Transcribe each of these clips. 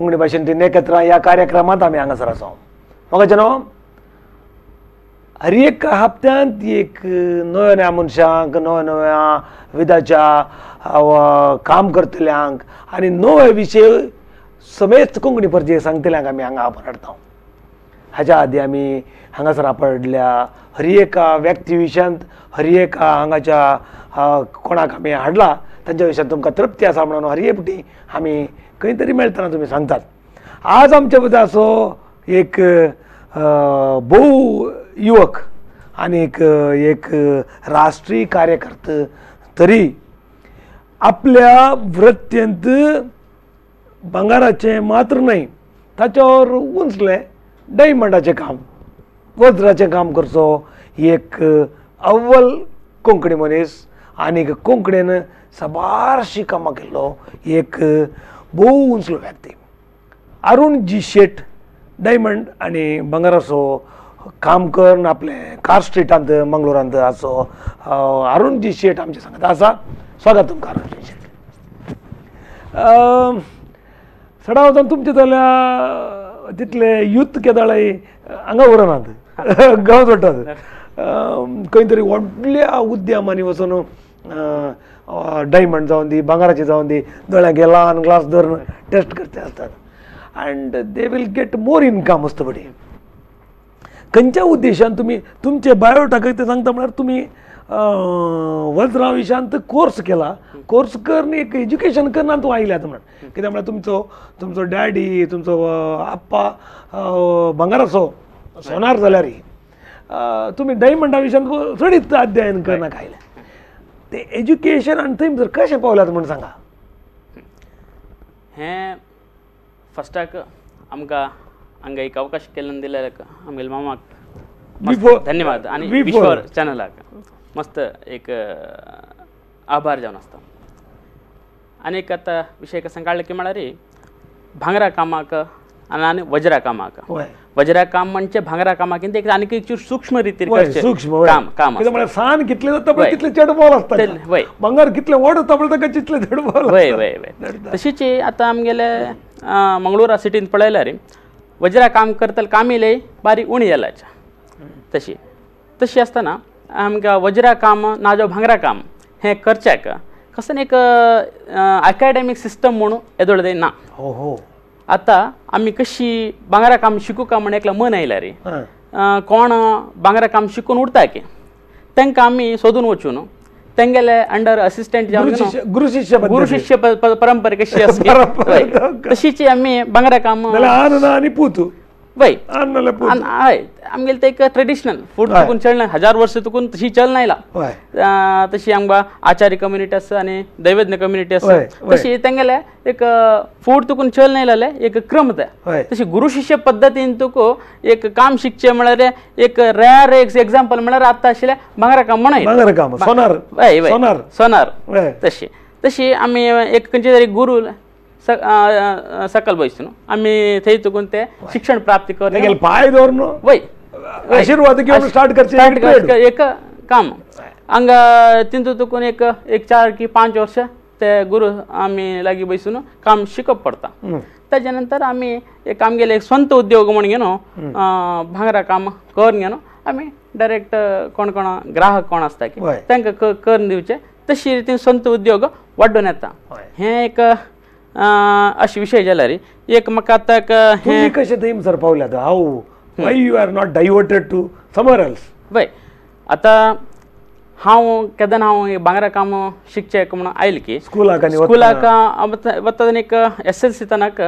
कोंकणी भाशेन ती नेकेत्रां ह्या कार्यक्रमांत आमी हांगासर आसा म्हाका जनो हर एक हप्त्यांत एक नव्या मनशांक नव्या विधाच्या काम करतल्यांक आनी नवे विशय समेत कोंकणी परजे सांगतल्यांक आमी हांगा आपणाडटा हाच्या आदी आमी हांगासर आपडल्या हर एका व्यक्ती विशयांत हर एका हांगाच्या कोणाक आमी हाडला तांच्या विशयांत तुमकां तृप्ती आसा म्हणून हर एकटी आमी खंय तरी मेळटना तुमी सांगतात आज आमचे मदीं असो एक भोव युवक आणि एक राष्ट्रीय कार्यकर्ता तरी आपल्या वृत्तेंत भांगाराचे मात्र नाही ताच्यावर उंचले डायमंडाचें काम वज्राचें काम करचो एक अव्वल कोंकणी मनीस आनी कोंकणीन साबारशीं कामां केल्लो एक भोव उंचलो व्यक्ती अरुण जी शेट डायमंड आनी भांगाराचो काम करून आपले कार स्ट्रीटांत मंगळुरांत असो अरुण जी शेट आमचे सांगता आसा स्वागत तुमकां अरुण जी शेट सडा वचून तुमचे जाल्या तितले युथ केदाळे हांगा उरनात गांव जोडटात खंय तरी व्हडल्या उद्यमांनी वचून डायमंड जावन दी भांगाराची जावन दी दोळ्यांक ल्हान ग्लास धरून टेस्ट करते आसतात and they will get more income मस्त बडी खंयच्या उद्देशान तुमी तुमचे बायोडाटा ते सांगता म्हळ्यार तुमी वज्रा विशयांत कोर्स केला कोर्स करून एक एज्युकेशन करना तूं आयल्यात म्हणून कित्याक म्हळ्यार तुमचो डॅडी तुमचो आप्पा भांगाराचो सोनार जाल्यारय तुमी डायमंडा विशयांत चडीत अध्ययन करनाक आयले ते एज्युकेशन आनी थंय जर कशें पावल्यात म्हण सांगा हें फस्टाक आमकां हांगा एक अवकाश केल्ल्यान दिल्याक आमगेल्या मामाक धन्यवाद आनी विश्वर चॅनलाक मस्त एक आभार जावन आसता आनी एक आतां विशय कसं काडलो की म्हळ्यार भांगरा कामाक आनी वज्रा कामाक वज्रा काम म्हणजे भांगरा कामाक एक आनी एक सूक्ष्म रितीन काम काम म्हळ्यार सान कितले जाता पळय तितले चड मोल आसता वय भांगर कितले व्हड जाता पळय ताका तितले चड मोल वय वय वय तशीच आतां आमगेले मंगळुरा सिटींत पळयल्यार वज्रा काम करतले कामीले बारीक उणी जाल्याच्या तशी आसतना आमकां वज्रा काम ना जावं भांगरा काम हें करच्याक कसं एक अकॅडमीक सिस्टम म्हणून येदोळ ना हो हो आतां आमी कशी भांगरा काम शिकूं का म्हण एकलो मन आयला रे कोण भांगरा काम शिकून उरता की तांकां आमी सोदून वचून तेंगेले अंडर असिस्टंट जावन गुरु शिष्य परंपरा कशी आसा तशीच आमी भांगरा काम आनी पूत वय हय आमगेले ते एक ट्रेडिशनल फूड तुकून चलना 1000 वर्स तुकून तशी चलना आयला तशी आमकां आचार्य कम्युनिटी आसा आनी दैवज्ञ कम्युनिटी आसा तशी तेंगेले एक फूड तुकून चलना आयले एक क्रम ते तशी गुरु शिष्य पद्दतीन तुका एक काम शिकचे म्हळ्यार एक रेअर एक एग्जांपल म्हळ्यार आतां आशिल्लें भांगरा काम म्हणून सोनार तशी आमी एक खंयचे तरी गुरू सकल बसून आमी थंय तुकून ते शिक्षण प्राप्त कर पाय दवरून वय आशीर्वाद घेवन स्टार्ट करचे एक काम हांगा तितून तुकून एक 4 की 5 वर्ष ते गुरू आमी लागीं बसून काम शिकप पडटा ताच्या नंतर आमी एक आमगेले एक स्वंत उद्योग म्हण घेवन भांगरा काम करून घेवन आमी डायरेक्ट कोण ग्राहक कोण आसता की तांकां करून दिवचे तशी रितीन स्वंत उद्योग वाडून येता हें एक अशे विशय जाल्यार एक म्हाका आतां हें कशें थंय पावल्यात हाव why you are not diverted to somewhere वय आतां हांव केदां हांव भांगरा काम शिकचें म्हणून आयलें की स्कुलाक वता एक SLC तनाक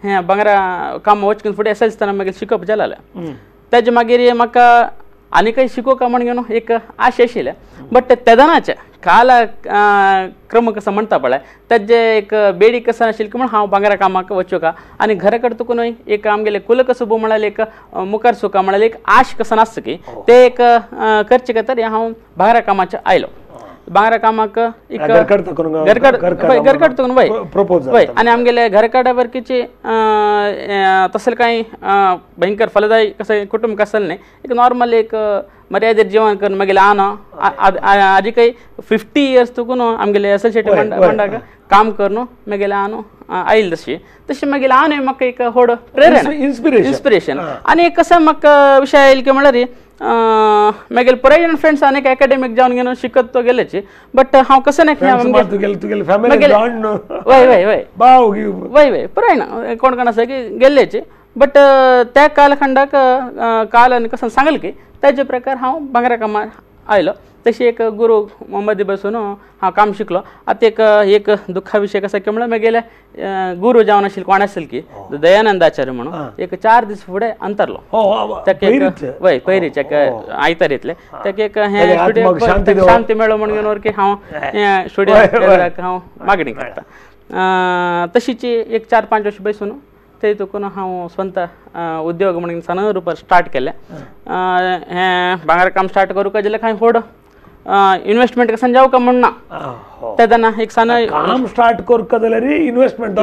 हें भांगरा काम वचून फुडें SLC तना मागीर शिकप जालें तेजे मागीर म्हाका आनी काही शिको का म्हण घेवन एक आशा आशिल्लें बट तेदनाचे काल क्रम कसं म्हणटा पळय तेजे एक बेडी कसं नाशिल्ली की म्हण हांव भांगरा कामाक वचूं का आनी घरा कडेन तुका न्हय एक आमगेले कुल कसो भोव म्हळ्यार एक मुखार सुका म्हळ्यार एक आश कसं नासता की ते एक करचे खातीर हांव भांगरा कामाचें आयलो भांगरा कामाक एक घरकाड तुकून वय आनी आमगेले घरकाड्या वरकीचे तसले कांय भयंकर फलदायी कसं कुटुंब कसले न्ही एक नॉर्मल एक मर्यादेर जेवण करून मागीर आना आजी काही 50 इयर्स तुकून आमगेले एसोसिएटेड मंडाक काम करून मागीर आनो आईल तशी तशी मागीर हांव न्हय म्हाका एक व्हड प्रेरणा इन्स्पिरेशन आनी कसं म्हाका विषय आयल की म्हळ्यार मागीर पुराय जाण फ्रेंड्स अनेक एकेडमिक जावन घेवन शिकत तो गेलेची बट हांव कसं नाही वय वय वय वय वय पुराय ना कोण कोण आसा की गेल्लेची बट त्या कालखंडाक काल कसं सांगल की त्याचे प्रकार हांव भांगरा कामां आयलो तशी एक गुरु मदी बसून हांव काम शिकलो आतां एक दुख्खा विशय कसा की म्हळ्यार म्हगेले गुरु जावन आशिल्ले कोण आसले की दयानंदाचार्य म्हणून एक 4 दीस फुडें अंतरलो ताका एक वय पयरीचे आयतार येतले ताका एक हे शांती मेळो म्हणून घेवन की हांव स्टुडियोक हांव मागणी करता तशीची एक 4-5 वर्ष बसून ते तुकून हांव स्वंत उद्योग म्हणून सन रुपार स्टार्ट केलें हें भांगर काम स्टार्ट करूंक जाल्यार कांय व्हड इन्वेस्टमेंट कसन जावं का म्हणना तेदना एक सन काम स्टार्ट करूंक जाल्यार इन्वेस्टमेंट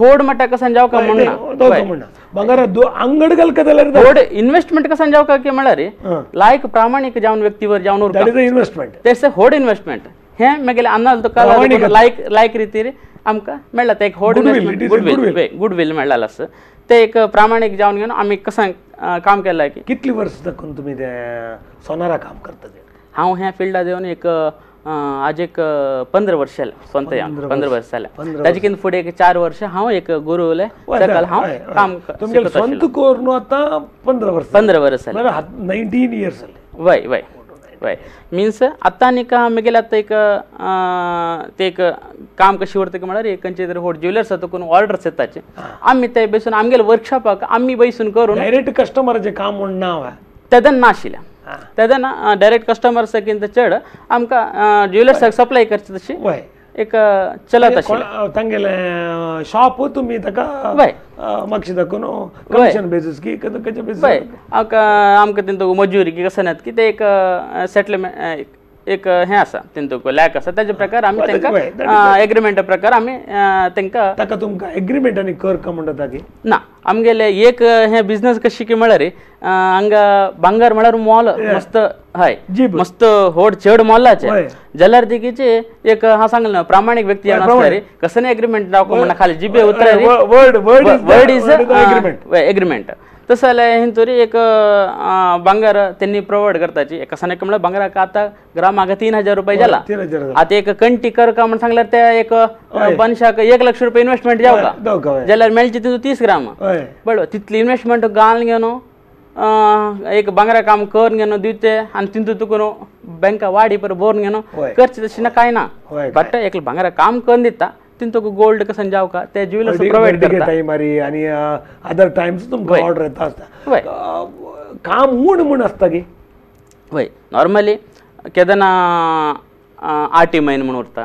व्हड मट्टा कसन जावं का म्हणना भांगर अंगड घालक जाल्यार व्हड इन्वेस्टमेंट कसन जावं का की म्हळ्यार लायक प्रामाणीक जावन व्यक्तीवर जावन उरता इन्वेस्टमेंट तेच व्हड इन्वेस्टमेंट हें मागीर अन्नाल तुका लायक रितीर आमकां मेळ्ळा ते एक व्हड गुडविल मेळ्ळा आसा ते एक प्रामाणीक जावन घेवन आमी कसां काम केलां की कितली वर्स दाखोवन तुमी ते सोनारा काम करता हांव ह्या फिल्डात येवन एक आज एक 15 वर्ष जालें स्वंत 15 वर्स जालें ताजे किंत फुडें एक 4 वर्ष हांव एक गुरू उरलें सकल हांव काम स्वंत करून आतां 15 वर्स जालें 19 इयर्स जाले वय वय वय मिन्स आतां न्ही का म्हगेलें आतां एक ते एक काम कशी उरता की म्हळ्यार एक खंयचे तरी व्हड ज्युवेलर्स तुकून ऑर्डर्स येताचे आमी ते बसून आमगेले वर्कशॉपाक आमी बसून करून डायरेक्ट कस्टमराचें काम म्हण ना तेदन नाशिल्लें तेदन डायरेक्ट कस्टमर्सांकिंत चड आमकां ज्युवेलर्साक सप्लाय करची तशी एक चलत आशिल्लें तांगेले शॉप तुमी ताका म्हाका दाखोवन कमिशन बेसीस की कशें बेसीस आमकां तेंतू मजुरी की कसं नात की ते एक सेटलमेंट एक हें आसा तेंतूक लॅक आसा ताजे प्रकार आमी तांकां एग्रीमेंटा प्रकार आमी तांकां ताका तुमकां एग्रीमेंट आनी कर का म्हणटा की ना आमगेले एक हें बिजनस कशी की म्हळ्यार हांगा भांगर म्हळ्यार मोल मस्त हय मस्त व्हड चड मोलाचे जाल्यार देखीचे एक हांव सांगलें ना प्रामाणीक व्यक्ती आसल्यार कसं एग्रीमेंट जावं म्हणना खाली जिबे उतरारी वर्ड इज एग्रीमेंट तसं जाल्यार हिंतूरी एक भांगर त्यांनी प्रोवायड करताची एका सानेक म्हळ्यार भांगराक आतां ग्रामाक 3000 रुपये जाला आतां एक कंटी कर का म्हण सांगल्यार ते एक मनशाक 1 लाख रुपये इन्वेस्टमेंट जावं जाल्यार मेळची तितू 30 ग्राम बरोबर तितली इन्वेस्टमेंट घालून घेवन एक भांगरा काम करून घेवन दिवचे आनी तितू तुका बँका वाडी पर भरून घेवन करचे तशी ना कांय ना बट एक भांगरा काम करून दिता तितूक गोल्ड कसं जावं का ते ज्युवेलर्स प्रोवायड करता टायमारी आनी अदर टायम्स तुमकां ऑर्डर येता आसता काम म्हूण आसता की वय नॉर्मली केदना आटी म्हयनो म्हूण उरता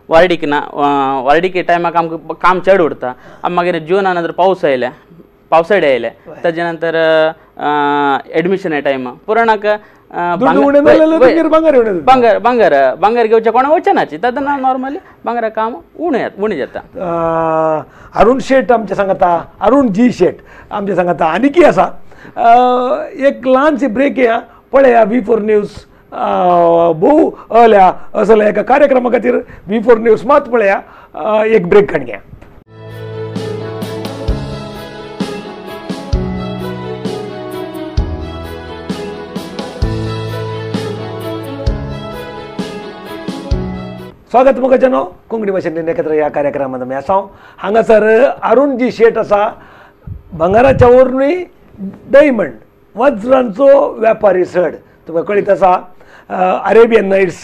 वार्डीक ना वार्डीक टायमाक आमकां काम चड उरता मागीर जुना नंतर पावसाळे आयले ताजे नंतर एडमिशन टायम पुराणाक भांगर घेवचे कोणा वचनाची तेन्ना नॉर्मली भांगरा काम उणें जाता अरुण शेट आमचे सांगता अरुण जी शेट आमचे सांगता आनी कितें आसा एक ल्हानशी ब्रेक या पळया V4 न्यूज भोव अल्या असले एका कार्यक्रमा खातीर V4 न्यूज मात पळया एक ब्रेक काडया स्वागत मुखाच्यानो कोंकणी भाशेंतल्यान एकत्र ह्या कार्यक्रमांत आमी आसा हांगासर अरुण जी शेट आसा भांगराच्या वरवीं डायमंड वज्रांचो व्यापारी सड तुमकां कळीत आसा अरेबियन नायट्स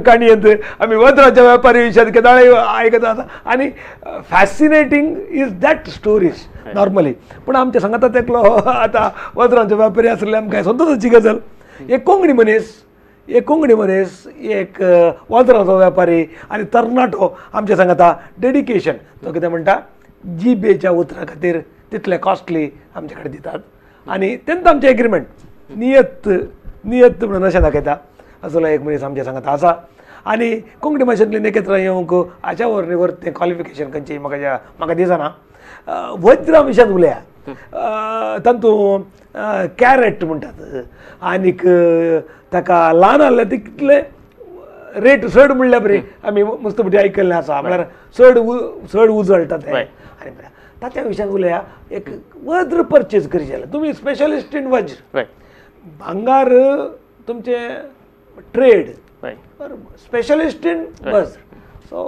काणयेंत आमी वज्राच्या व्यापारी विशयान केदाळे आयकता आसा आनी फॅसिनेटींग इज दॅट स्टोरीज नॉर्मली पूण आमचे सांगतात एकलो आतां वज्रांचो व्यापारी आसले आमकां संतोशाची गजाल एक कोंकणी मनीस एक वज्राचो व्यापारी आनी तरणाटो आमचे सांगता डेडिकेशन तो कितें म्हणटा जिबेच्या उतरा खातीर तितले कॉस्टली आमचे कडेन दितात आनी तेंच आमचें एग्रीमेंट नियत म्हणून अशें दाखयता असलो एक मनीस आमचे सांगता आसा आनी कोंकणी भाशेंतल्यान एकत्र येवंक हाच्या वर तें क्वॉलिफिकेशन खंयचें म्हाका दिसना वज्रा विशयान उलया तातूंत कॅरेट म्हणटात आनीक ताका ल्हान आहले तितले रेट चड म्हणल्या बरी आमी मस्त बटी आयकल्लें आसा म्हळ्यार चड उजळटा तें आनी ताच्या विशयान उलया एक वज्र परचेज करचें जाल्यार तुमी स्पेशलिस्ट इन वज्र भांगार तुमचे trade specialist in Vajra so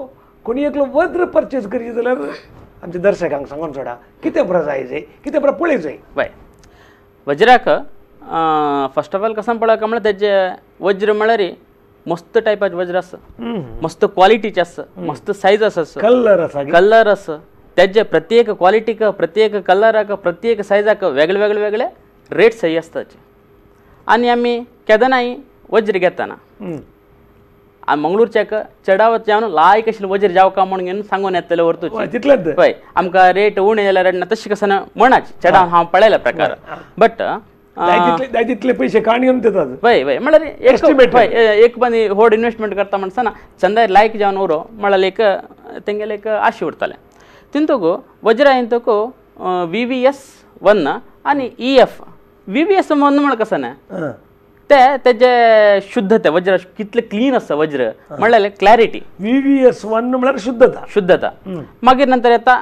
कोणी एकलो वज्र परचेज करचें जाल्यार आमच्या दर्शकांक सांगून सोडा कितें बरें जाय कितें बरें पळय जाय वज्राक फर्स्ट ऑफ ऑल कसं पळोवप म्हळ्यार तेजे वज्र म्हळ्यार मस्त टायपाचे वज्र आसा मस्त क्वालिटीचे आसा मस्त सायज आसा कलर आसा तेजे प्रत्येक क्वालिटीक प्रत्येक कलराक प्रत्येक सायजाक वेगळे वेगळे वेगळे रेट सही आसतात आनी आमी केदनाय वज्र घेतना मंगळूरच्या चडावत जावन लायक आशिल्लें वज्र जावका म्हूण घेवन सांगून येतले व्हरतुची पळय आमकां रेट उणी जाल्यार तशें कसन म्हणच चडावन हांव पळयल्या प्रकार बट तितले पयशे काण घेवन दितात वय म्हळ्यार एक बंदी व्हड इन्वेस्टमेंट करता म्हणसना चंदा लायक जावन उरो म्हळ्यार एक तेंगेले एक आशे उरताले तिंतूक वज्र इंतूक VVS1 आनी EF VVS1 म्हण कसन तेजे शुद्धता वज्र कितले क्लीन आसता वज्र म्हळ्यार क्लॅरिटी VVS1 म्हळ्यार शुद्धता मागीर नंतर येता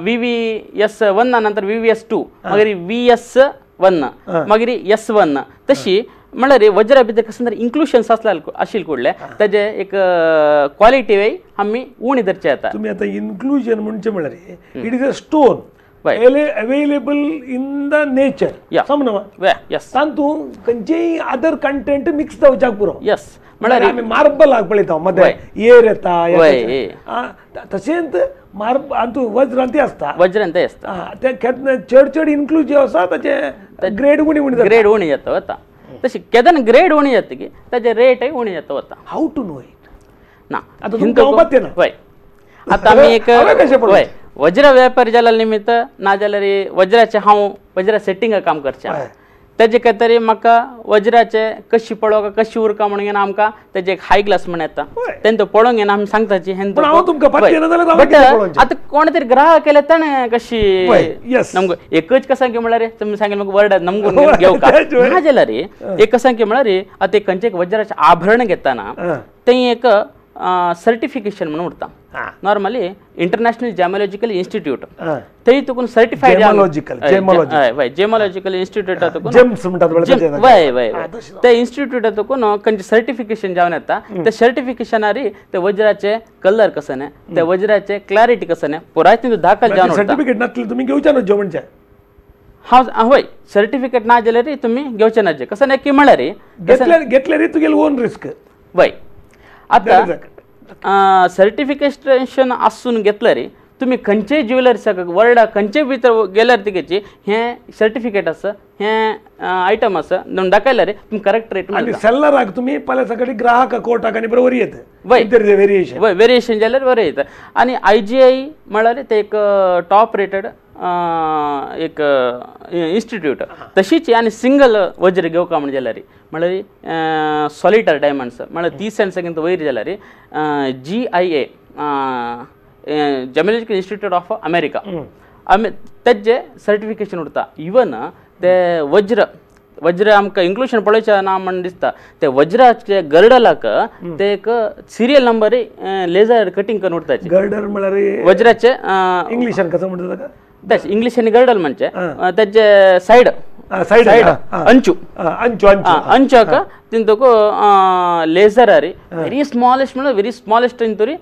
VVS1 नंतर VVS2 मागीर VS1 मागीर S1 तशी म्हळ्यार वज्रा भितर कसं इन्क्लुशन्स आशिल्ले कुडले तेजे एक क्वालिटी वे आमी उणी धरचे येता तुमी आतां इन्क्लुजन म्हणचे म्हळ्यार it is a stone available in the nature समजा तातूंत खंयचेय अदर कंटेंट मिक्स जावच्याक पुरो म्हळ्यार आमी मार्बलाक पळयता मदें एयर येता तशेंच वज्रांती आसता ते चड इन्क्लुजीव आसा ताचे ग्रेड उणी येता वता तशी केदन ग्रेड उणी येता की ताजे रेटय उणी येता वता हाऊ टू नो इट ना आतां आमी एक वज्र व्यापारी जाल्या निमित्त ना जाल्यार वज्राचे हांव वज्रा सेटिंगा काम करचें तेजे खंय तरी म्हाका वज्राचे कशी पळोवका कशी उरका म्हणून आमकां तेजे एक हाय क्लास म्हण येता तेन्ना तो पळोवंक घेवन आमी सांगताची आतां कोणे तरी ग्राहक केले ताणें कशी नमक एकच कसांकी म्हळ्यार तुमी सांगिल्लें म्हाका वर्ड नमगून घेवका ना जाल्यार एक कसांकी म्हळ्यार आतां खंयचे वज्राचे आभरण घेताना तें एक सर्टिफिकेशन म्हणून उरता नॉर्मली इंटरनॅशनल जेमोलॉजिकल इन्स्टिट्यूट थंय तुकून सर्टिफायड जेमोलॉजिकल इन्स्टिट्यूट ते इन्स्टिट्यूटातून खंयचे सर्टिफिकेशन जावन येता त्या सर्टिफिकेशनार ते वज्राचे कलर कसं ते वज्राचे क्लॅरिटी कसं पुराय तितून दाखल जावन सर्टिफिकेट नासलें तुमी घेवचे न्हू म्हणजे हय सर्टिफिकेट ना जाल्यार तुमी घेवचे नाजे कसं की म्हळ्यार घेतल्यार तुगेले ओन रिस्क वय आतां सर्टिफिकेशन आसून घेतल्यार तुमी खंयचेय ज्युवेलर्साक वर्ल्डाक खंयचेय भितर गेल्यार तिकेची हें सर्टिफिकेट आसा हें आयटम आसा म्हणून दाखयल्यार तुमी करेक्ट रेट मेळटा सेलराक तुमी पळय सकट ग्राहक कोर्टाक आनी बरोबर येता वेरिएशन जाल्यार बरें येता आनी IGI म्हळ्यार ते एक टॉप रेटेड एक इन्स्टिट्यूट तशीच आनी सिंगल वज्र घेवका म्हणजे जाल्यार म्हळ्यार सॉलिटर डायमंड्स म्हळ्यार 30 सेंट्सांत वयर जाल्यार GIA gemological institute of America तेजे सर्टिफिकेशन उरता इवन ते वज्र आमकां इन्क्लुशन पळोवचें ना म्हण दिसता ते वज्राचे गर्डलाक ते एक सिरियल नंबर लेजर कटिंग करून उरताचे गर्डर म्हळ्यार वज्राचे इंग्लिशान कसं म्हणटा ताका तेच इंग्लिशान गर्डल म्हणजे तेजे सायड अंचू अंचाक तिंतूक लेजर वेरी स्मॉलेस्ट म्हणल्यार वेरी स्मॉलेस्ट तिंतूरी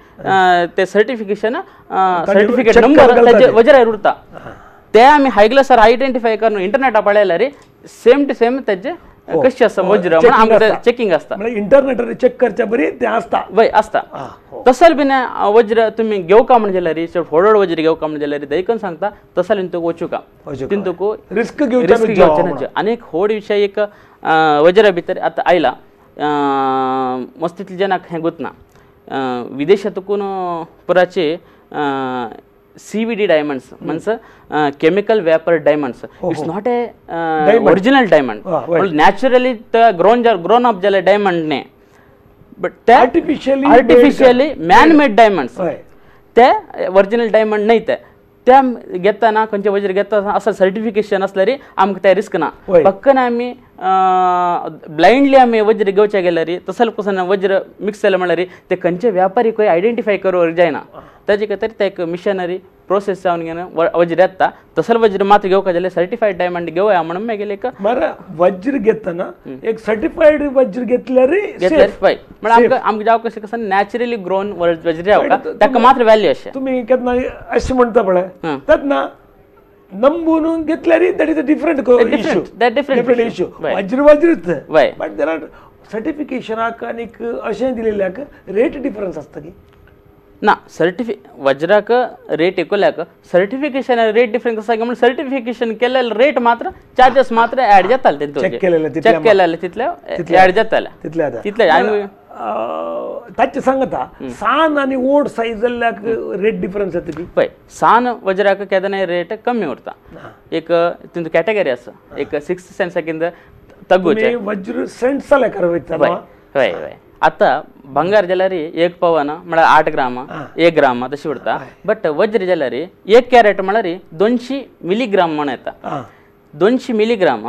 ते सर्टिफिकेट नंबर तेजे वज्रार उरता ते आमी हाय क्लासार आयडेंटिफाय करून इंटरनेटा पळयल्यार सेम टू सेम तेजे कशी आसा वज्र म्हणून आमकां चेकिंग आसता इंटरनेटार चेक करच्या बरी ते आसता वय आसता तसल बीन वज्र तुमी घेवका म्हणजे जाल्यार व्हड वज्र घेवका म्हणजे जाल्यार देखून सांगता तसल तिंतूक वचूका तिंतूक रिस्क घेवचे आनीक व्हड विशय एक वज्रा भितर आतां आयला मस्तितले जनाक हें गुतना विदेशातून पुराचे CVD diamonds means chemical vapor diamonds. It's not a original diamond. Naturally grown up jala diamond ne, but artificially man made diamonds. ते ओरिजिनल डायमंड नाही त्या घेताना खंयचे वज्र घेता असं सर्टिफिकेशन असल्यार आमकां ते रिस्क ना पक्कन आमी ब्लाइंडली आम्ही वज्र घेवच्या गेल्यार तसल कसन वज्र मिक्स जालें म्हळ्यार ते खंयचे व्यापारी खंय आयडेंटिफाय करूंक जायना ताजे खातीर ते एक मिशनरी प्रोसेस जावन घेवन वज्र येता तसल वज्र मात्र घेवका जाल्यार सर्टिफायड डायमंड घेवया म्हणून मागीर एक मरे वज्र घेतना एक सर्टिफायड वज्र घेतल्यार पळय म्हळ्यार आमकां जावं कशें कसं नॅचरली ग्रोवन वज्र जावका ताका मात्र व्हॅल्यू अशें तुम्ही केन्ना अशें म्हणटा पळय तेन्ना नंबून घेतल्यार that is a different issue वज्र वज्रच बट देर आर सर्टिफिकेशनाक आनीक अशें दिलेल्याक रेट डिफरन्स आसता की ना वज्राक रेट इक्वल्याक सर्टिफिकेशन रेट डिफरन्स आसा म्हणून सर्टिफिकेशन केलेले रेट मात्र चार्जेस मात्र ऍड जाताले चेक केलेले तितले ऍड जाताले तितले ताचे सांगता सान आनी ओड सायज जाल्ल्याक रेट डिफरन्स येता की पळय सान वज्राक केदनाय रेट कमी उरता एक तितून कॅटेगरी आसा एक 6 सेंट्सा किंद तग्गूचे वज्र सेंट्सा लेखार वयता हय हय आता भंगार जाल्यार 1 पवन म्हळ्यार 8 ग्राम 1 ग्राम तशी उरता बट वज्र जाल्यार 1 कॅरेट म्हळ्यार 200 मिलीग्राम म्हण येता 200 मिलीग्राम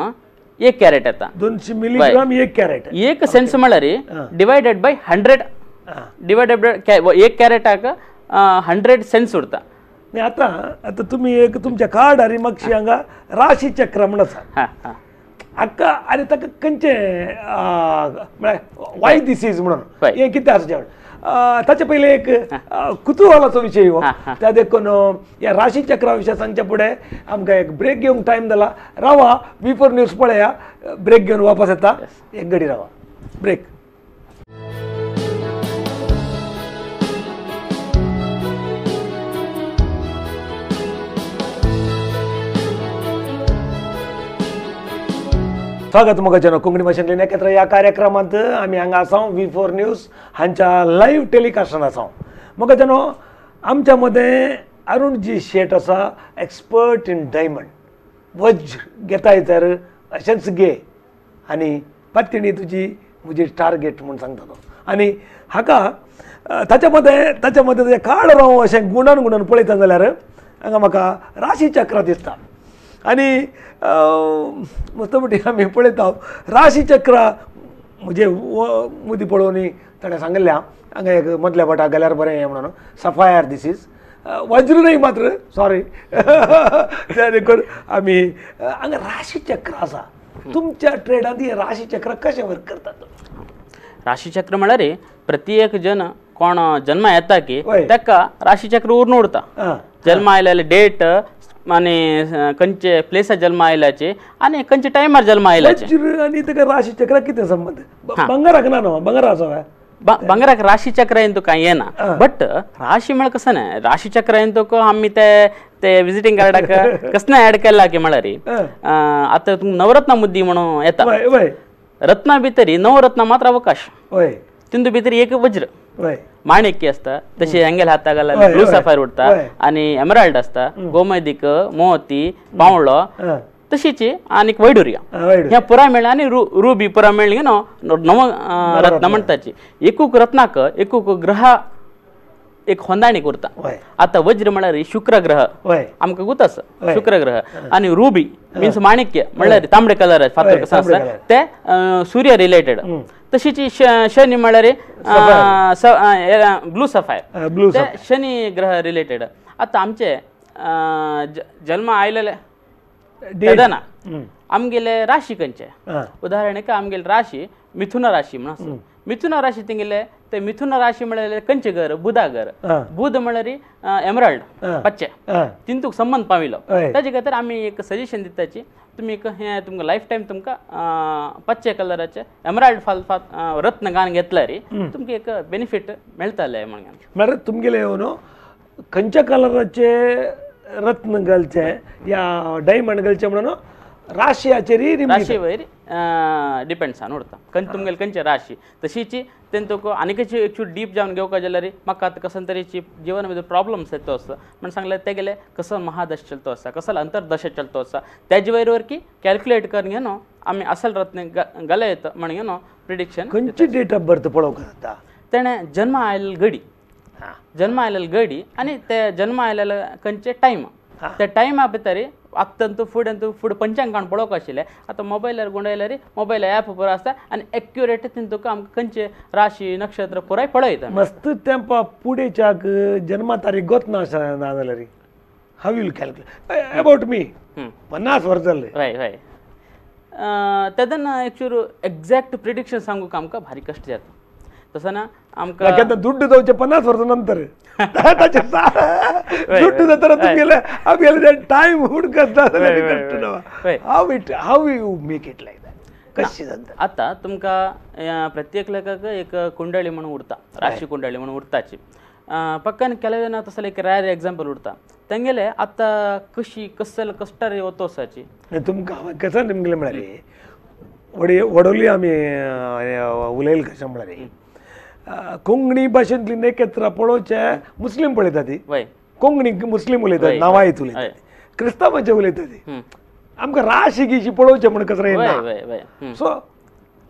1 कॅरेट येता 200 मिलीग्राम 1 कॅरेट 1 सेंट्स म्हळ्यार डिवायडेड बाय 100 डिवायडेड बाय 1 कॅरेटाक 100 सेंट्स उरता आता तुम्ही एक तुमच्या कार्ड आनी मागशी हांगा राशी चक्र म्हण आसा हाका आनी ताका खंयचे म्हळ्यार वाय दिस इज म्हणून हें कितें आसा ताचे पयलीं एक कुतुहलाचो विशय हो त्या देखून ह्या राशी चक्रा विशय सांगच्या फुडें आमकां एक ब्रेक घेवंक टायम जाला रावा V4 न्यूज पळया ब्रेक घेवन वापस येता एक घडी रावा ब्रेक स्वागत मुखाचें कोंकणी भाशेंतली नखेत्र ह्या कार्यक्रमांत आमी हांगा आसा V4 न्यूज हांच्या लायव्ह टेलिकास्टान आसा मुखाचेनो आमच्या मदें अरुणजी शेट आसा एक्सपर्ट इन डायमंड वज्र घेताय तर अशेंच घे आनी पत्तिणी तुजी म्हजी टार्गेट म्हूण सांगता तो आनी हाका ताच्या मदें काळ राव अशें गुणान पळयता जाल्यार हांगा म्हाका राशी चक्र दिसता आनी मस्तपटी आमी पळयता राशी चक्र म्हणजे मुदी पळोवनी ताणें सांगलें हांगा एक मदल्या बटा गेल्यार बरें हें म्हणून सफायर दीस इज वज्र न्हय मात्र सॉरी त्या देखून आमी हांगा राशी चक्र आसा तुमच्या ट्रेडांत हे राशी चक्र कशें वर्क करतात राशी चक्र म्हळ्यार प्रत्येक जन कोण जन्मा येता की ताका राशी चक्र उरून उरता जन्म आयले डेट आनी खंयचे प्लेसार जल्म आयल्याचे आनी खंयचे टायमार जल्म आयल्याचे आनी ताका राशी चक्र कितें संबंद बंगाराक ना न्हू बंगारा आसा बंगाराक राशी चक्र येवन तुका येना बट राशी म्हळ्यार कसं न्हय राशी चक्र येवन तुका आमी ते विजिटींग कार्डाक कसं ऍड केला की म्हळ्यार आतां तुमकां नवरत्न मुद्दी म्हणून येता रत्ना भितर नवरत्न मात्र अवकाश तितून भितर एक वज्र माणिक्य असता तशी एंगल हाता घालल्यार ब्लू सफायर उरता आणि एमराल्ड असता गोमदिक मोती पावळो तशीची आणि वैडुर्या ह्या पुरा मेळ्ळा आणि रुबी पुरा मेळ्ळी न्हू नव रत्न म्हणटाची एकूक रत्नाक एकूक ग्रह एक होंदाणीक उरता आता वज्र म्हळ्यार शुक्र ग्रह आमकां गुतास शुक्र ग्रह आणि रुबी मीन्स माणिक्य म्हळ्यार तांबडे कलर फातर कसं आसता ते सूर्य रिलेटेड तशीची शनी म्हळ्यार ब्लू सफायर शनी ग्रह रिलेटेड आता आमचे जन्म आयलेले तेदना आमगेले राशी खंयचे उदाहरण आमगेले राशी मिथुन राशी म्हणून मिथुन राशी तेंगेले ते मिथुन राशी म्हळ्यार खंयचे घर बुधा घर बुध म्हळ्यार एमराल्ड पच्चे तितूंक संबंध पाविलो ताजे खातीर आमी एक सजेशन दिताची तुमी हे तुमकां लायफ टायम तुमकां पच्चे कलराचे एमराल्ड रत्न गान घेतल्यार तुमकां एक बेनिफीट मेळटले म्हणून म्हळ्यार तुमगेले न्हू खंयच्या कलराचे रत्न घालचे या डायमंड घालचे म्हणून राशीचेर वयर डिपेंड्स आन उरता तुमगेले खंयचे राशी तशीची तेंतूक आनीकची एक डीप जावन घेवका जाल्यार म्हाका आतां कसन तरेची जिवन भितर प्रॉब्लम्स येतो आसता म्हण सांगल्यार ते गेले कसो महादश चलतो आसा कसो अंतर्दश चलतो आसा तेजे वयर की कॅल्क्युलेट करून घेवन आमी असल रत्न घाले येता म्हण घेवन प्रिडिक्शन खंयची डेट ऑफ बर्थ पळोवंक जाता तेणें जन्म आयलेली घडी आनी ते जन्म आयलेले खंयचे टायम त्या टायमा भितर आत्तांतू फुडें पंचांग पळोवंक आशिल्लें आतां मोबायलार गुंडायल्यार मोबायल ॲप पुरो आसता आनी एक्युरेट तितूंक आमकां खंयचे राशी नक्षत्र पुराय पळयता मस्त तेंपा पुडेच्याक जन्मा तारीख गोत ना जाल्यार हाव वील कॅल्क्युलेट अबाउट मी 50 वर्सां जाले हय हय तेदन एक्चुअली एक्झॅक्ट प्रिडिक्शन सांगूक आमकां भारी कश्ट जाता तसं ना आमकां आता दुड्ड जावचे 50 वर्सां नंतर ताचे दुड्ड जाता तुमगेले टायम हुडकत how you make it like that कशी जाता आतां तुमकां प्रत्येक लेखाक एक कुंडळी म्हणून उरता राशी कुंडळी म्हणून उरताची पक्कन ಕೆಲವೇನ तसले एक रॅर एग्जांपल उरता तेंगेले आतां कशी कसल कस्टार वतोसाची तुमकां कसं निमगेले म्हळ्यार वडोली आमी उलयले कशें म्हळ्यार कोंकणी भाशेंतली नकेत्रां पळोवचे मुस्लीम पळयता ती कोंकणी मुस्लीम उलयतात नावायत उलयतात क्रिस्तांवांचे उलयता ती आमकां राशी गिशी पळोवचे म्हण कसं येना सो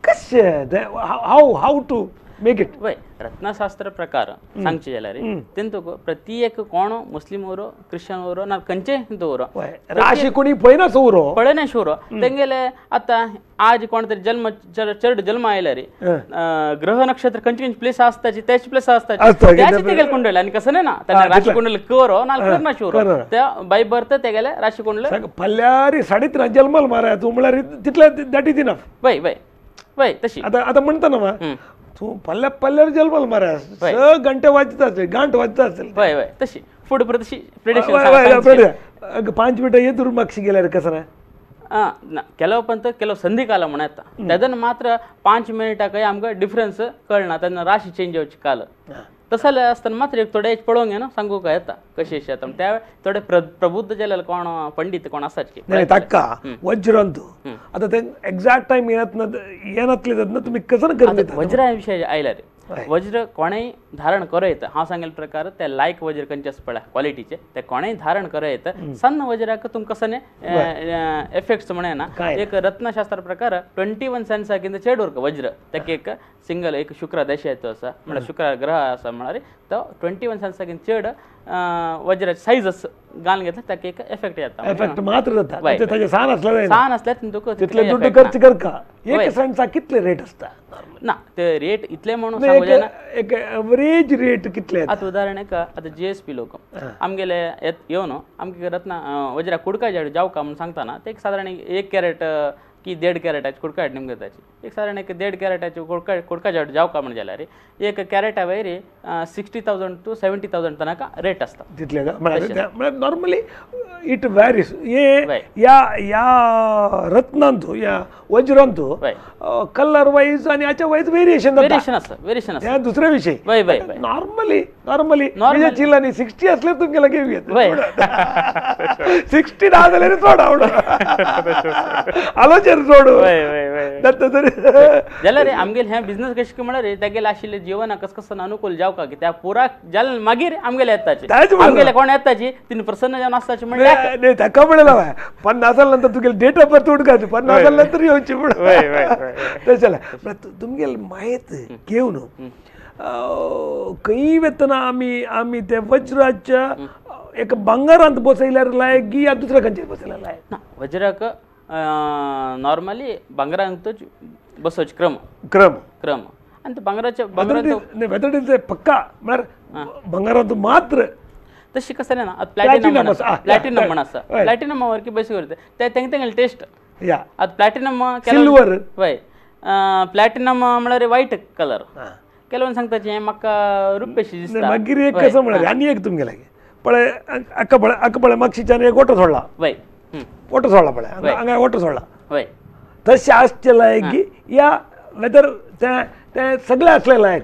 कशें हाव टू मेक इट वय रत्नशास्त्र प्रकार सांगचे जाल्यार तेंतूक प्रति एक कोण मुस्लिम वरो क्रिश्चन वरो ना खंयचे हिंदू वरो राशी कोणी पळयना सोरो पळयना शोरो तेंगेले आतां आज कोण तरी जन्म चड जन्म आयल्यार ग्रह नक्षत्र खंयचे प्लेस आसताची त्याची प्लेस आसताची त्याची तेगेले कुंडली आनी कसं ना त्यांना राशी कुंडली करो ना करना शोरो त्या बाय बर्थ तेगेले राशी कुंडली पल्ल्यार 3.5 जल्माल मारा तूं म्हळ्यार तितले दॅट इज इनफ वय वय वय तशी आता म्हणटा ना तू पल्ल्यार जल्माल मारा घंटे वाजता असेल गांठ वाजता असेल वय वय तशी फुड तशी प्रिडिक्शन 5 मिनटां येतूर म्हाका गेल्यार कसं ना ಕೆಲವು पंत ಕೆಲವು ಸಂಧಿಕಾಲ म्हण येता तेदन मात्र 5 मिनिटाकय आमकां डिफरन्स कळना तेन्ना राशी चेंज जावची काल तसले आसतना मात्र एक थोडे पळोवंक येना सांगूक येता कशी अशी येता त्या थोडे प्रबुद्ध जाल्यार कोण पंडित कोण आसाचे ताका वज्रांत आता ते एक्झॅक्ट टाइम येनातले ना तुम्ही कसं करता वज्रा विषय आयल्यार वज्र कोणेय धारण करो येता हांव सांगेल प्रकार ते लायक वज्र खंयचे आसा पळय क्वॉलिटीचे ते कोणेय धारण करो येता सन्न वज्राक तुमकां कसने एफेक्ट्स म्हणना एक रत्नशास्त्र प्रकार 21 सेन्साकिंत चेड उरक वज्र ताका एक सिंगल एक शुक्र दशा येतो आसा म्हळ्यार शुक्र ग्रह आसा म्हळ्यार तो 21 सेन्साकिंत चेड वज्राची सायज घालून घेतला ताका एक एफेक्ट येता एफेक्ट मात्र जाता ताचे सान असल्यार तुका तितले दुड्ड खर्च करका एक सेन्सा कितले रेट आसता ना ते रेट इतले म्हणून एक एवरेज रेट कितले आता उदाहरण एक आता जीएसपी लोक आमगेले येवन आमगे रत्न वज्रा कुडका जाड जाव का म्हणून सांगताना ते एक साधारण 1 कॅरेट की 1.5 कॅरेटाची कुडकाट निमगे ताची एक साधारण एक 1.5 कॅरेटाची कुडका जाड जाव का म्हणून जाल्यार एक कॅरेटा वयर 60,000 to 70,000 तनका रेट आसता तितले म्हळ्यार नॉर्मली इट वॅरीज या रत्नांत या वज्रांत कलर वाईज आणि याच्या वाईज व्हेरिएशन आसता दुसरे विषय नॉर्मली चिल्लांनी 60 असले तुमगेला घेऊया 60 ना जाल्यार चोड आलोचेर सोडू जाल्यार आमगेले हे बिझनेस कशें म्हळ्यार तेगेले आशिल्ले जिवनाक कसं अनुकूल जावका की त्या पुरा जाल मागीर आमगेले येताचे आमगेले कोण येताची तिने प्रसन्न जावन आसताचे म्हणल्यार ताका म्हणला 50 नंतर तुगेले डेट ऑफ बर्थ उडकायचे 50 नंतर येवची म्हणून तुमगेले माहीत घेवन खंय वेतना आमी ते वज्राच्या एक भांगारांत बसयल्यार लायक की या दुसऱ्या खंयचेर बसयल्यार लायक ना वज्राक नॉर्मली भांगरांतूच बसोवचे क्रम आणि ते भांगराचे पक्का म्हळ्यार भांगारांत मात्र तशी कसं ना प्लॅटिनम म्हण आसा प्लॅटिनम वर की बस करते ते तेंगेले टेस्ट आता प्लॅटिनम सिल्वर वय प्लॅटिनम म्हळ्यार व्हाईट कलर ಕೆಲವೊಂದು सांगताचे म्हाका रुपेशी दिसता मागीर एक कसं म्हळ्यार आनी एक तुमगेले पळय आक्का पळय म्हापशेच्यान एक ओटो सोडला वय ओटो सोडला पळय हांगा ओटो सोडला वय तशें आसचे लायक या वेदर ते सगळे असले लायक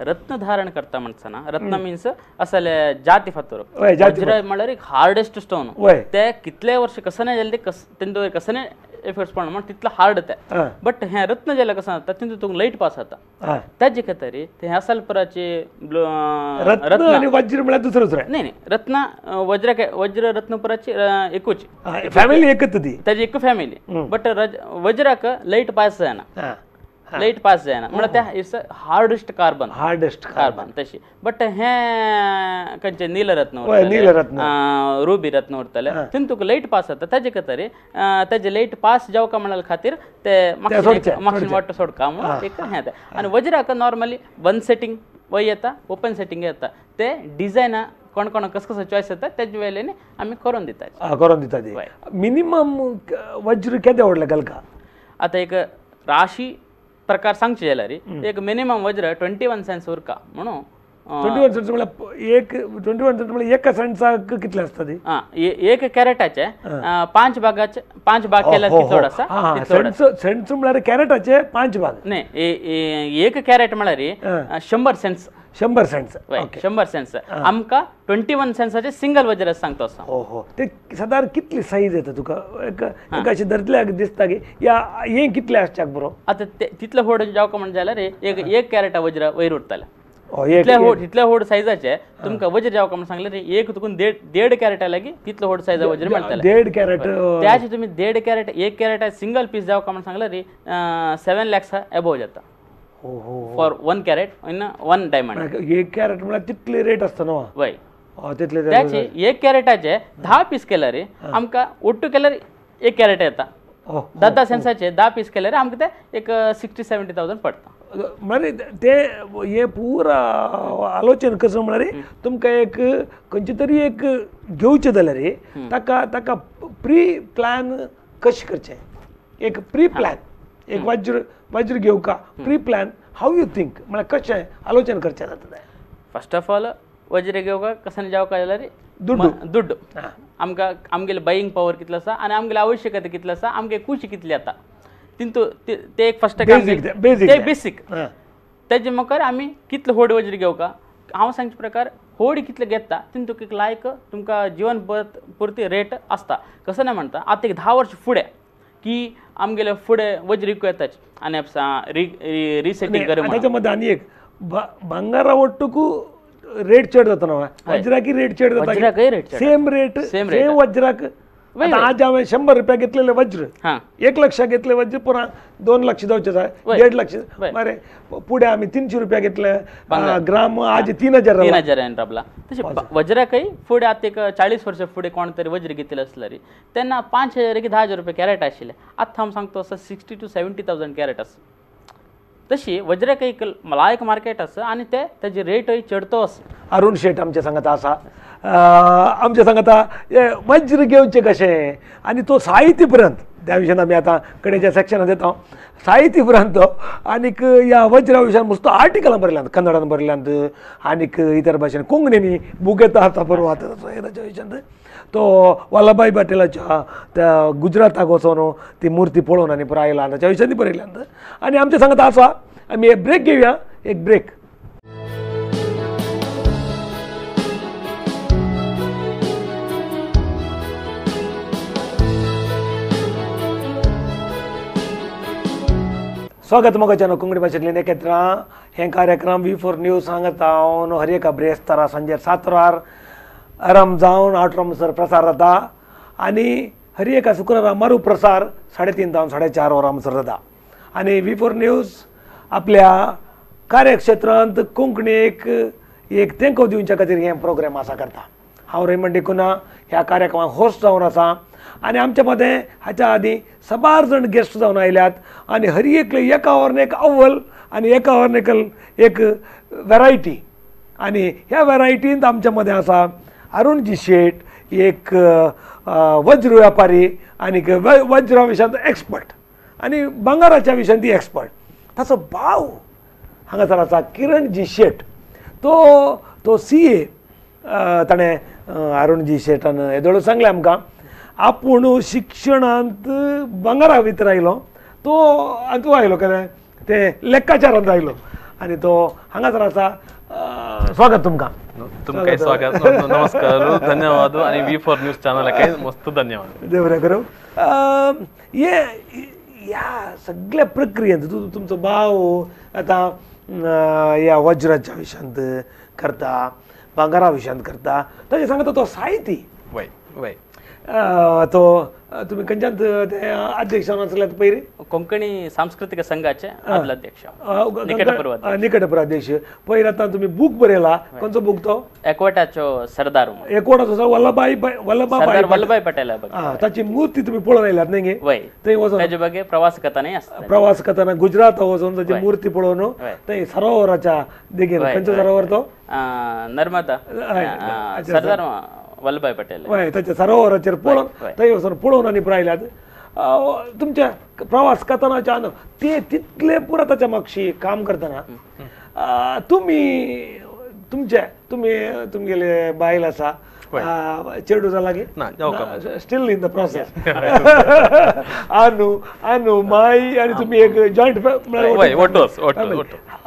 रत्न धारण करता म्हणसना रत्न मीन्स असले जाती फातर वज्र म्हळ्यार एक हार्डेस्ट स्टोन ते कितले वर्ष कसं नाही जाले तेंदो कसं नाही एफर्ट्स पडना म्हण तितलो हार्ड ते बट हे रत्न जाल्यार कसं जाता तितून तुका लायट पास जाता ताजे खातीर ते हसलपराचे रत्न आनी वज्र म्हळ्यार दुसरें नाही रत्न वज्र रत्नपुराची एकूच फॅमिली एकच ती ताजी एक फॅमिली बट वज्राक लायट पास जायना लाईट पास जायना म्हणजे त्या इट्स हार्डेस्ट कार्बन तशी बट हे खंयचे नीलरत्न रुबी रत्न उरतले तितूंक लाईट पास जाता तेजे खातीर तेजे लाईट पास जावका म्हणल्या खातीर ते मागचे वाटो सोडका म्हणून एक हे आनी वज्राक नॉर्मली वन सेटिंग वय येता ओपन सेटिंग येता ते डिझायन कोण कोण कसं चॉईस येता तेजे वेळेने आम्ही करून दितात मिनिमम वज्र केदे व्हडले घालका आता एक राशी प्रकार सांगचे जाल्यार एक मिनिमम वज्र 21 सेंट्स उरका म्हणून 21 सेंट्स म्हणजे 21 सेंट्स म्हणजे एका सेंट्साक कितले असता ती एक कॅरेटाचे 5 भाग केल्यार कितलो आसा सेंट्स म्हणजे कॅरेटाचे 5 भाग नाही एक कॅरेट म्हळ्यार 100 सेंट्स 100 सेंट्स 100 सेंट्स आमकां 21 सेंट्साचे सिंगल वज्र सांगता असता हो ते साधारण कितली साईज येता तुका एक अशी धरतल्याक दिसता की या हे कितले आसच्याक बरो आता तितले व्हड जावका म्हणजे जाल्यार एक कॅरेटा वज्र वयर उरतले तितले व्हड सायजाचे तुमकां वज्र जावका म्हण सांगल्यार एक तुकून 1.5 कॅरेटा लागीं तितले व्हड सायजा वज्र मेळटले 1.5 कॅरेट त्याचे तुम्ही 1.5 कॅरेट एक कॅरेटा सिंगल पीस जावका म्हण सांगल्यार 7 lakhs अबोव जाता फॉर 1 कॅरेट इन 1 डायमंड एक कॅरेट म्हणजे तितले रेट असता न्हू वय त्याचे एक कॅरेटाचे 10 पीस केल्यार आमकां ओट्टू केल्यार 1 कॅरेट येता 10 सेंट्साचे 10 पीस केल्यार आमकां ते एक 60-70,000 पडटा म्हणजे ते हे पुरा आलोचन कसं म्हळ्यार तुमकां एक खंयचे तरी एक घेवचें जाल्यार ताका प्री प्लॅन कशें करचें एक प्री प्लॅन एक वज्र घेवका pre plan how you think म्हळ्यार कशें आलोचन करचें जाता फर्स्ट ऑफ ऑल वज्र घेवका कशें जावका जाल्यार दुड्ड आमकां आमगेले बायींग पावर कितलो आसा आनी आमगेली आवश्यकता कितली आसा आमगे खुशी कितली जाता तितू ते एक फर्स्ट बेसीक तेजे मुखार आमी कितले व्हड वज्र घेवका हांव सांगचे प्रकार व्हड कितले घेता तितूंक एक लायक तुमकां जीवन पुरती रेट आसता कसं नाही म्हणटा आतां एक 10 वर्ष फुडें की आमगेले फुडें वज्र विकूं येताच आनी रिसेटिंग कर त्याच्या मध्ये आनी एक भांगारा वट्टूक रेट चड जाता न्हू वज्राकी रेट चड जाता सेम वज्राक आज हांवें 100 रुपया घेतलेले वज्र 1 लाख घेतले वज्र पुरा 2 लाख जावचे जाय 1.5 लाख मरे पुढे आमी 300 रुपया घेतले ग्राम आज 3000 राबला तशें वज्राकय फुडें आतां एक 40 वर्सां फुडें कोण तरी वज्र घेतले आसल्यार तेन्ना 5,000 की 10,000 रुपया कॅरेट आशिल्ले आतां हांव सांगता असो 60,000 to 70,000 कॅरेट आसा तशी वज्राक एक लायक मार्केट आसा आनी तेजी रेटय चडतो आसा अरुण शेट आमचे सांगता आसा आमचे सांगता वज्र घेवचें कशें आनी तो साहित्य पर्यंत त्या विशयान आमी आतां कडेच्या सेक्शनांत येता साहित्य पर्यंत आनीक ह्या वज्रा विशयान मस्त आर्टिकलां बरयल्यांत कन्नडान बरयल्यांत आनीक इतर भाशेन कोंकणींनी बूक येता आतां परवा हेच्या विशयान तो वल्लभभाई पटेलाच्या त्या गुजराताक वचून ती मुर्ती पळोवन आनी परत आयला ताच्या विशयान बरयल्यांत आनी आमचे सांगता आसा आमी एक ब्रेक घेवया एक ब्रेक स्वागत मोगाच्यान कोंकणी भाशेंतल्यान एकत्र हे कार्यक्रम V4 न्यूज हांगा हांव हर एका ब्रेस्तारा सांजे 7 वरार आराम जावन 8 वरांसर प्रसार जाता आनी हर एका शुक्रारा मारू प्रसार 3:30 जावन 4:30 वरांसर जाता आनी V4 न्यूज आपल्या कार्यक्षेत्रांत कोंकणीक एक तेंको दिवच्या खातीर हे प्रोग्राम आसा करता हांव रेमंड डिकुना ह्या कार्यक्रमाक होस्ट जावन आसा आनी आमच्या मदें हाच्या आदीं 6 जाण गेस्ट जावन आयल्यात आनी हर एका वरान एक अव्वल आनी एका वरान एक वेरायटी आनी ह्या वेरायटींत आमच्या मदें आसा अरुणजी शेट एक वज्र व्यापारी आनी वज्रा विशयांत एक्सपर्ट आनी भांगाराच्या विशयांत ती एक्सपर्ट ताचो भाव हांगासर आसा किरणजी शेट तो CA ताणें अरुणजी शेटान येदोळ सांगलें आमकां आपूण शिक्षणांत भांगारा भितर आयलो तो हातूं आयलो केन्ना ते लेक्काचारांत आयलो आनी तो हांगासर आसा स्वागत तुमकां तुमकां स्वागत नमस्कार धन्यवाद आणि V4 न्यूज चॅनलाक मस्त धन्यवाद देव बरें करूं ह्या सगळ्या प्रक्रियेंत तुमचो भाव आतां ह्या वज्राच्या विशयांत करता भांगारा विशयांत करता ताचे सांगता तो साहिती वय वय तो तुम्ही खंयच्यान ते अध्यक्षान आसल्यात पयरी कोंकणी सांस्कृतिक संघाचे आदले अध्यक्ष निकटपूर्व निकटपूर्व अध्यक्ष पयर आता तुम्ही बुक बरयला खंयचो बुक तो एकवटाचो सरदार म्हणून. एकवटाचो वल्लभभाई सरदार वल्लभभाई पटेला ताची मूर्ती तुम्ही पळोवन आयल्यात न्ही गे वय थंय वचोन ताजे बगे प्रवास कथानय आसता. प्रवास करताना गुजरात वचून ताची मूर्ती पळोवन थंय सरोवराच्या देगेन खंयचो सरोवर तो नर्मदा सरदार वल्लभभाई पटेल हय ताच्या सरोवराचेर पळोवन थंय वचून पळोवन आनी पळयल्यात. तुमच्या प्रवास करतानाच्या ते तितले पुरा ताच्या मागशी काम करतना तुम्ही तुमगेले बायल आसा चेडू जाला गे स्टील इन द प्रोसेस अनु माई आणि तुम्ही एक जॉईंट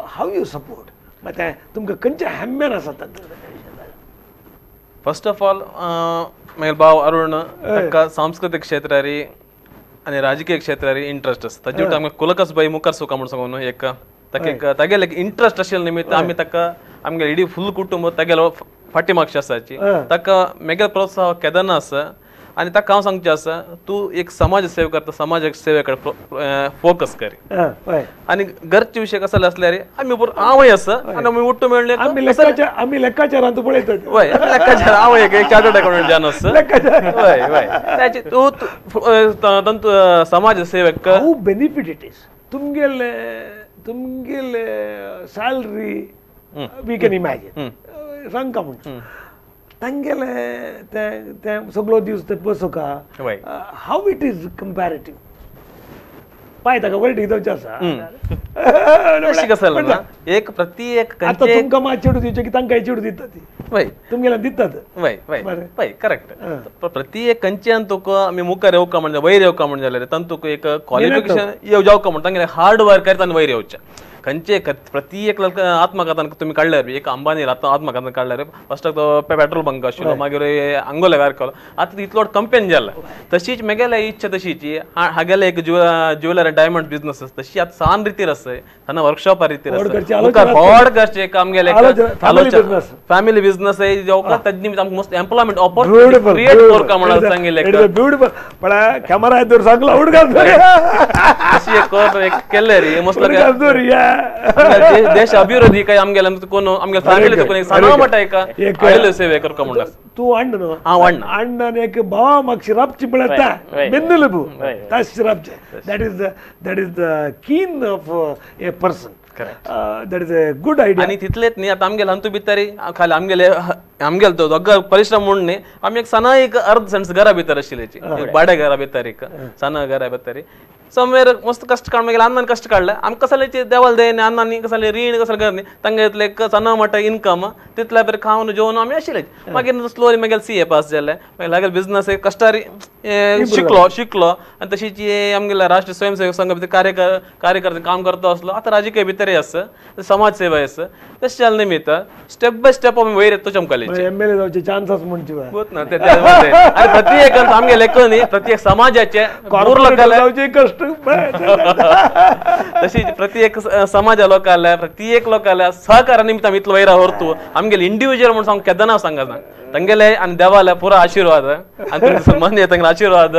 हाऊ यू सपोर्ट मागीर तुमकां खंयचे हॅम्यान आसात फर्स्ट ऑफ ऑल मागीर भाव अरुण ताका सांस्कृतिक क्षेत्रारी आनी राजकीय क्षेत्रारी इंट्रस्ट आसा ताजे आमकां कुलकस बाई मुखार सुका म्हणून सांगून एक तागेले इंट्रस्ट आशिल्ले निमित्त आमी ताका आमगे इडी फुल कुटुंब तागेलो फाटीमागची आसाची ताका मेगेलो प्रोत्साह केदना आसा आनी ताका हांव सांगचें आसा तूं एक समाज सेवा करता समाज सेवे कडेन फोकस कर आनी घरचे विशय कसले असल्यार आमी हांवूय आसा आनी आमी उठ्ठ मेळ्ळे आमी लेक्काचारांत पळयतात वय लेक्काचार हांव एक चार्टर्ड अकाउंटंट जावन आसा वय वय ताचे तूं समाज सेवक हाऊ बेनिफिट इट इज तुमगेले सॅलरी वी कॅन इमॅजिन सांगता म्हणून तांगेले ते सगळो दीस ते पळोवका how it is comparative pay ताका वळटी जावचें आसा एक प्रत्येक आतां तुमकां मात चेडू दिवचें की तांकांय चेडू दिता ती वय तुमगेल्या दितात वय वय वय करेक्ट प्रत्येक खंयच्यान तुका आमी मुखार येवका म्हणजे वयर येवका म्हणजे जाल्यार तातूंत तुका एक क्वॉलिफिकेशन जावका म्हण तांगेले हार्ड वर्क करता वयर येवचें खंयचे प्रत्येक आत्मघातान तुम्ही काढल्यार एक अंबानी आत्मघातान काढल्यार फस्टाक तो पेट्रोल बंक आशिल्लो मागीर आंगोलेकार केलो आतां इतलो कंपेन जाला तशीच मेगेल्या इच्छा तशीची हागेले एक ज्वेलर डायमंड बिझनस आसा तशी आतां सान रितीर आसा हांगा वर्कशॉपा रितीर आसा व्हड करचे एक आमगेले फॅमिली बिझनस आहे जेवका ताजे निमित्त आमकां मस्त एम्प्लॉयमेंट ऑपॉर्च्युनिटी क्रिएट करता म्हणून सांगिल्ले ब्युटिफुल पण कॅमेरा येदर सांगला उडगास अशी एक केले रे मस्त देश अभिवृद्धी काय आमगेला कोण आमगेला फॅमिली कोणी सना मटा एक आयले सेवे करका म्हणला तू अण्ण न्हू हांव अण्ण अण्णान एक भावा म्हाका शिरापची पळयता बेन्नुलबू ता शिरापचे दॅट इज द कीन of a person that is a good idea आनी तितलेच न्ही आतां आमगेले हंतू भितर खाली आमगेले तो दोग परिश्रम म्हणून न्ही आमी एक सना एक अर्ध सेंस घरा भितर आशिल्लीची भाड्या घरा भितर एक सना घरा भितर समवेर मस्त कष्ट काढ मागीर अन्नान कष्ट काडले आमकां कसले देवाल दे अन्नानी कसले रीण कसले घर न्ही तांगे इतले सना मोठा इनकम तितल्या बरें खावन जेवन आमी आशिल्ले मागीर स्लोली मागीर CA पास जाले मागीर लागले बिझनस कश्टारी शिकलो आनी तशीच आमगेले राष्ट्रीय स्वयंसेवक संघ भितर कार्यकर्ते काम करता असलो आतां राजकीय भितरय आसा समाज सेवा आसा तशें जाले निमित्त स्टेप बाय स्टेप आमी वयर येता चमकाले MLA जावचे चान्सस म्हणचे ना आनी प्रत्येक आमगेले न्ही प्रत्येक समाजाचे जावचे कष्ट तशी प्रत्येक समाज लोकांना प्रत्येक लोकांना सहकार निमित्त आमी इतलो वैरा व्हरतू आमगेले इंडिव्हिज्युअल म्हणून सांग केदना सांगा तांगेले आनी देवाले पुरो आशिर्वाद आनी तुमचे मन तांगेले आशिर्वाद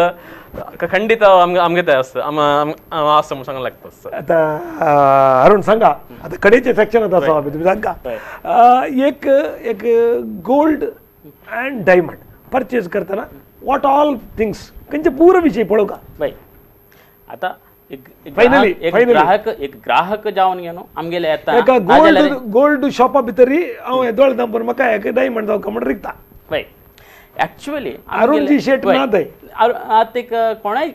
खंडित आमगे ते आसता आसता म्हणून सांगूंक लागता आतां अरुण सांगा आतां कडेचे सेक्शन आसा तुमी सांगा एक गोल्ड अँड डायमंड परचेज करतना वॉट ऑल थिंग्स खंयचे पुरो विशय पळोवका आता एक ग्राहक जावन गेलो आमगेले येता गोल्ड शॉपा भितरी हांव येदोळ दंपर म्हाका एक डायमंड जावका म्हणून रिकता पळय एक्चुअली अरुणजी शेट ना थंय आतां एक कोणाय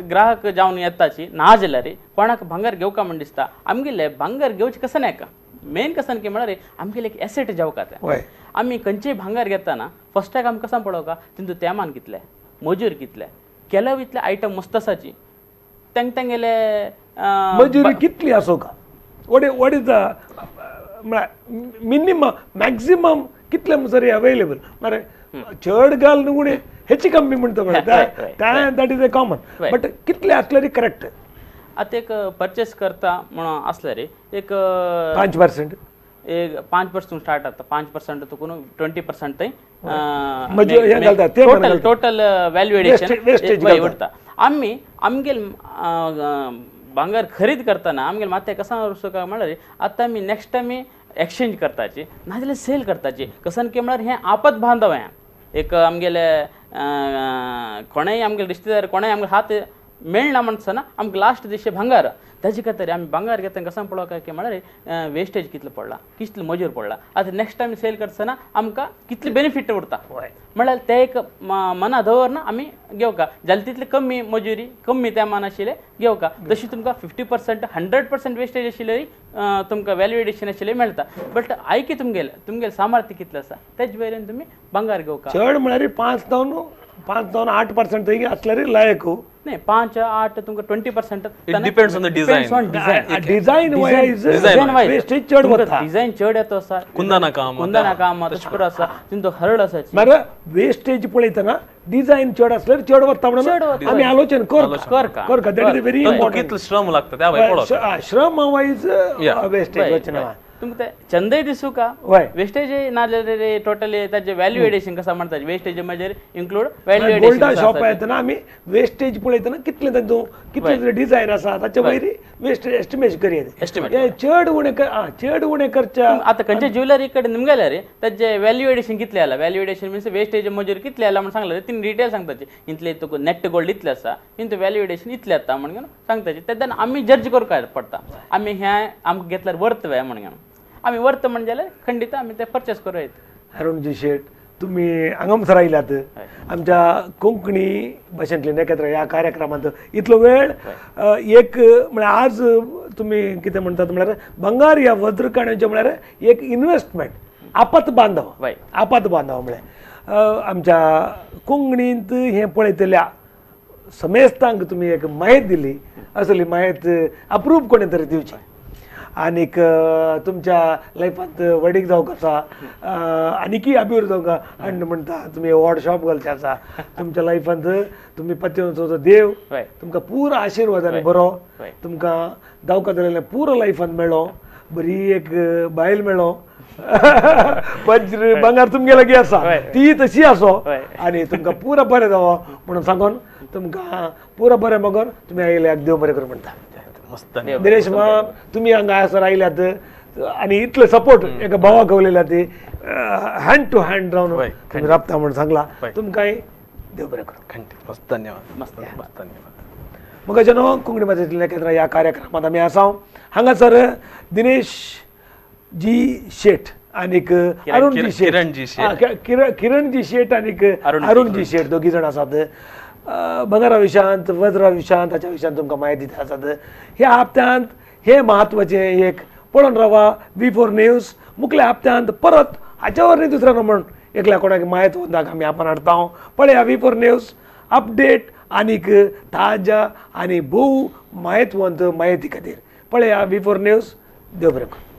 ग्राहक जावन येताची ना जाल्यार कोणाक भांगर घेवका म्हण दिसता आमगेले भांगर घेवचे कसन एका मेन कसन की म्हळ्यार आमगेले एक एसेट जावका ते आमी खंयचेय भांगर घेतना फस्टाक आमकां कसा पळोवका तितून तेमान कितले मजूर कितले केलो इतले आयटम मस्त आसाची तांगेले मजुरी कितली आसो का what is the minimum maximum कितले मजुरी अवेलेबल मरे चड घाल न्हू कोणी हेची कमी म्हणटा that is a common but कितले आसल्यार करेक्ट आतां एक परचेस करता म्हणून आसल्यार एक 5% एक 5% स्टार्ट जाता 5% तुकून 20% म्हणजे हे घालतात, ते म्हणा घालतात. टोटल व्हॅल्यू एडिशन wastage घालतात. उरता आम्ही आमगेल भांगार खरीद करताना आमगेल माते कसा काय म्हणल्यार आता मी नेक्स्ट टाइम मी एक्सचेंज करताची नाजाल्यार सेल करताची कसन की म्हणल्यार हे आपत बांधव आहे एक आमगेले कोणाय आमगेले रिश्तेदार कोणाय आमगे हात मेळना म्हणसना आमकां लास्ट दिशे भांगार ताजे खातीर आमी भांगार घेतना कसा पळोवप काय की म्हळ्यार वेस्टेज कितलो पडला कितलो मजूर पडला आता नेक्स्ट टाइम सेल करतना आमकां कितले बेनिफीट उरता म्हळ्यार ते एक मना दवरना आमी घेवका जाल्यार तितले कमी मजुरी कमी त्या मान आशिल्ले घेवका तशी तुमकां 50% 100% वेस्टेज आशिल्ले तुमकां व्हॅल्यू एडिशन आशिल्ले मेळटा बट आयकी तुमगेले सामर्थ्य कितलें आसा तेजे वयल्यान तुमी भांगार घेवका चड म्हळ्यार 5-8% तरी असल्यार लायक नाही 5-8 तुमकां 20% It depends on the design. Design wise wastage चड वता डिझाइन चड येतो आसा कुंदना काम काम तशें करून आसा तितून हरड आसा मरे वेस्टेज पळयतना डिझाइन चड असल्यार चड वता म्हणून आमी आलोचन करका दॅट इज व्हेरी इम्पॉर्टंट कितलो श्रम लागता त्या भायर पळोवप श्रम वायज वेस्टेज वचना तुमकां ते चंदय दिसू का वय वेस्टेज नाजाल्यार टोटली ताजे व्हॅल्यू एडिशन कसा म्हणटा वेस्टेज म्हणजे इन्क्लूड व्हॅल्यू गोल्डा एडिशन शॉप येतना आमी वेस्टेज पळयतना कितले तातूं कितले डिझाइन आसा ताचे वयरी वेस्टेज एस्टिमेट करियत चड उणें करच्या आता खंयच्या ज्वेलरी कडेन निमगेल्या रे ताजे व्हॅल्यू एडिशन कितले आला व्हॅल्यू एडिशन मीन्स वेस्टेज मजूर कितले आला म्हणून सांगला तीन डिटेल सांगताचे इतले तुका नेट गोल्ड इतले आसा इंतू व्हॅल्यू एडिशन इतले येता म्हणून सांगताचे तेन्ना आमी जज करूंक काय पडटा आमी हें आमकां घेतल्यार वर्थ वे म्हणून आमी वर्थ म्हणजे जाल्यार खंडीत आमी ते परचेस करूं येता अरुणजी शेठ तुम्ही हांगासर आयल्यात आमच्या कोंकणी भाशेंतले नखेत्र ह्या कार्यक्रमांत इतलो वेळ एक म्हळ्यार आज तुम्ही कितें म्हणटात म्हळ्यार भंगार ह्या वज्रकाण्याचें म्हळ्यार एक इन्वेस्टमेंट आपत बांधव म्हळ्यार आमच्या कोंकणींत हें पळयतल्या समेस्तांक तुमी एक माहिती दिली असली माहिती अप्रूव कोणें तरी दिवची आनीक तुमच्या लायफांत वडीक जावंक आसा आनीकय अभिवृद्धी जावंक आनी म्हणटा तुमी व्हड शॉप घालचे आसा तुमच्या लायफांत तुमी पत्योचो देव तुमकां पुरो आशिर्वादान बरो तुमकां जावंक जाल्यार पुरो लायफांत मेळ्ळो बरी एक बायल मेळ्ळो वज्र भांगार तुमगे लागीं आसा ती तशी आसो आनी तुमकां पुरो बरें जावो म्हणून सांगून तुमकां पुरो बरें मागोन तुमी आयल्याक देव बरें करूं म्हणटा दिनेश माम तुम्ही हांगा हांगासर आयल्यात आनी इतले सपोर्ट एका भावाक गावलेल्या ते हँड टू हँड रावन तुम्ही राबता म्हणून सांगला तुमकां देव बरें करूं धन्यवाद मस्त धन्यवाद मग जनो कोंकणी भाशेंतल्या केंद्र ह्या कार्यक्रमात आमी आसा हांगासर दिनेश जी शेठ आनीक अरुणजी शेठ किरणजी शेठ आनीक अरुणजी शेठ दोगी जाण आसात भंगारा विशयांत वज्रा विशयांत ताच्या विशयांत तुमकां म्हायती दिता आसात ह्या हप्त्यांत हे म्हत्वाचें एक पळोवन रावा V4 न्यूज मुखल्या हप्त्यांत परत हाच्या वरनी दुसऱ्या म्हणून एकल्या कोणाक माहिती वंदाक आमी आपण हाडटा पळया V4 न्यूज अपडेट आनीक ताज्या आनी भोव म्हायतवंत म्हायती खातीर पळया V4 न्यूज देव बरें करूं.